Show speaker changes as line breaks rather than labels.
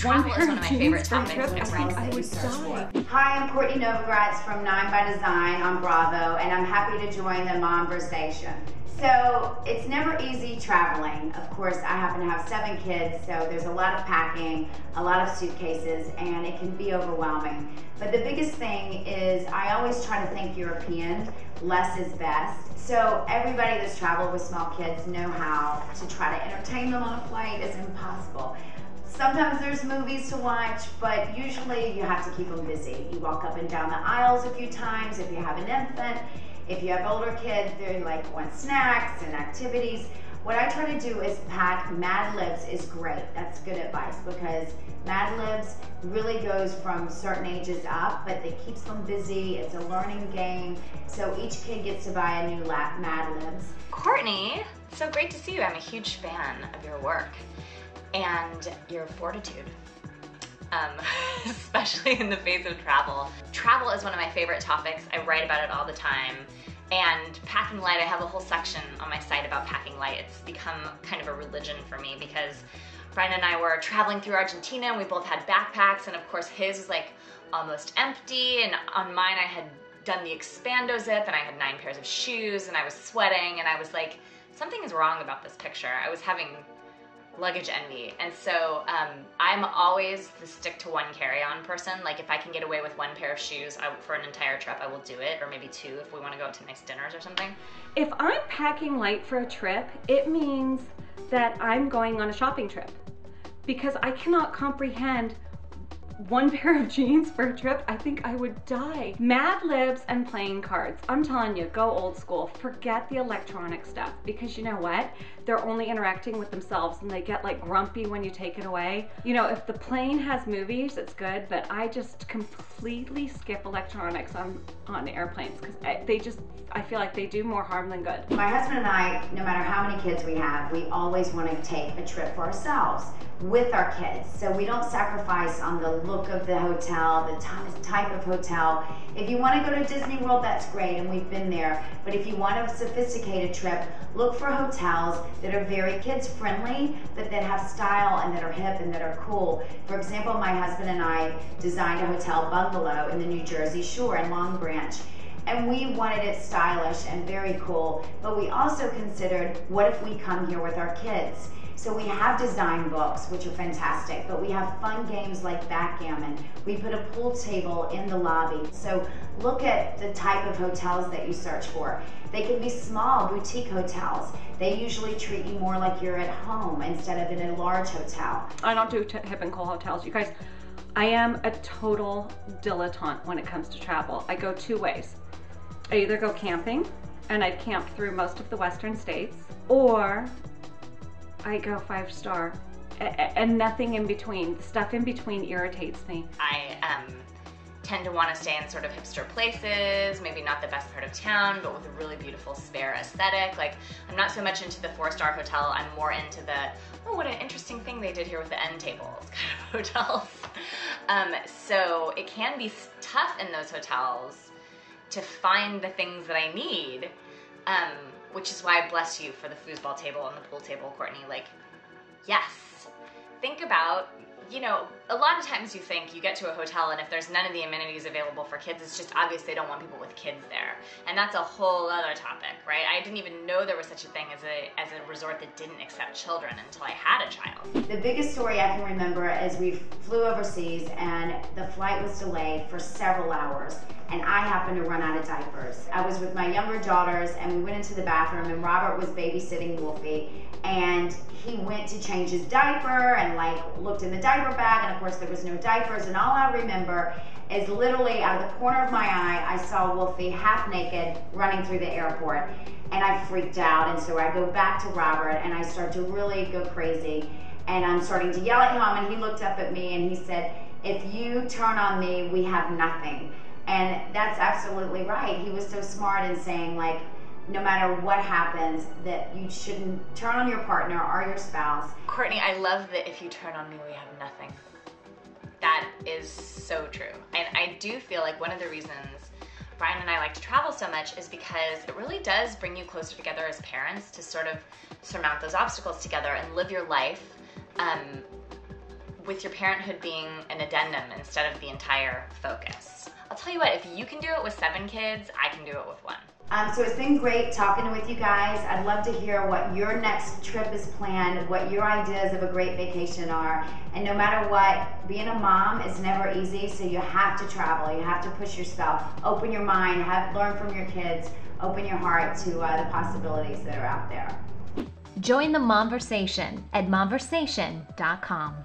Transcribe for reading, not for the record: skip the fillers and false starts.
Travel is one of my favorite topics.
I would die.
Hi, I'm Cortney Novogratz from 9 by Design on Bravo, and I'm happy to join the Momversation. So it's never easy traveling. Of course, I happen to have 7 kids, so there's a lot of packing, a lot of suitcases, and it can be overwhelming. But the biggest thing is I always try to think European, less is best. So everybody that's traveled with small kids know how to try to entertain them on a flight is impossible. Sometimes there's movies to watch, but usually you have to keep them busy. You walk up and down the aisles a few times if you have an infant. If you have older kids, they want snacks and activities. What I try to do is pack Mad Libs is great. That's good advice because Mad Libs really goes from certain ages up, but it keeps them busy. It's a learning game. So each kid gets to buy a new Mad Libs.
Cortney, so great to see you. I'm a huge fan of your work and your fortitude, especially in the face of travel. Travel is one of my favorite topics. I write about it all the time. And packing light, I have a whole section on my site about packing light. It's become kind of a religion for me because Brian and I were traveling through Argentina and we both had backpacks, and of course his was like almost empty, and on mine I had done the expando zip and I had 9 pairs of shoes and I was sweating and I was like, something is wrong about this picture. I was having luggage envy. And so I'm always the stick to one carry-on person. Like if I can get away with 1 pair of shoes for an entire trip, I will do it, or maybe 2 if we want to go out to nice dinners or something.
If I'm packing light for a trip, it means that I'm going on a shopping trip because I cannot comprehend 1 pair of jeans for a trip. I think I would die. Mad Libs and playing cards. I'm telling you, go old school. Forget the electronic stuff because you know what? They're only interacting with themselves and they get like grumpy when you take it away. You know, if the plane has movies, it's good, but I just completely skip electronics on airplanes because I feel like they do more harm than good.
My husband and I, no matter how many kids we have, we always want to take a trip for ourselves with our kids. So we don't sacrifice on the look of the hotel, the type of hotel. If you want to go to Disney World, that's great, and we've been there. But if you want a sophisticated trip, look for hotels that are very kids friendly, but that have style and that are hip and that are cool. For example, my husband and I designed a hotel bungalow in the New Jersey Shore in Long Branch. And we wanted it stylish and very cool, but we also considered, what if we come here with our kids? So we have design books, which are fantastic, but we have fun games like backgammon. We put a pool table in the lobby. So look at the type of hotels that you search for. They can be small boutique hotels. They usually treat you more like you're at home instead of in a large hotel.
I don't do hip and cool hotels. You guys, I am a total dilettante when it comes to travel. I go 2 ways. I either go camping, and I've camped through most of the western states, or I go 5-star, and nothing in between. The stuff in between irritates me.
I tend to want to stay in sort of hipster places, maybe not the best part of town, but with a really beautiful spare aesthetic. Like, I'm not so much into the 4-star hotel, I'm more into the, oh, what an interesting thing they did here with the end tables kind of hotels. So it can be tough in those hotels to find the things that I need, which is why I bless you for the foosball table and the pool table, Cortney. Like, yes, think about, you know, a lot of times you think you get to a hotel and if there's none of the amenities available for kids, it's just obvious they don't want people with kids there. And that's a whole other topic, right? I didn't even know there was such a thing as a resort that didn't accept children until I had a child.
The biggest story I can remember is we flew overseas and the flight was delayed for several hours, and I happened to run out of diapers. I was with my younger daughters and we went into the bathroom and Robert was babysitting Wolfie, and he went to change his diaper and like looked in the diaper bag, and of course there was no diapers, and all I remember is literally out of the corner of my eye I saw Wolfie half naked running through the airport, and I freaked out. And so I go back to Robert and I start to really go crazy, and I'm starting to yell at him, and he looked up at me and he said, "If you turn on me, we have nothing." And that's absolutely right. He was so smart in saying, like, no matter what happens, that you shouldn't turn on your partner or your spouse.
Cortney, I love that if you turn on me, we have nothing. That is so true. And I do feel like one of the reasons Brian and I like to travel so much is because it really does bring you closer together as parents to sort of surmount those obstacles together and live your life with your parenthood being an addendum instead of the entire focus. I'll tell you what, if you can do it with 7 kids, I can do it with 1.
So it's been great talking with you guys. I'd love to hear what your next trip is planned, what your ideas of a great vacation are. And no matter what, being a mom is never easy, so you have to travel. You have to push yourself, open your mind, learn from your kids, open your heart to the possibilities that are out there.
Join the Momversation at momversation.com.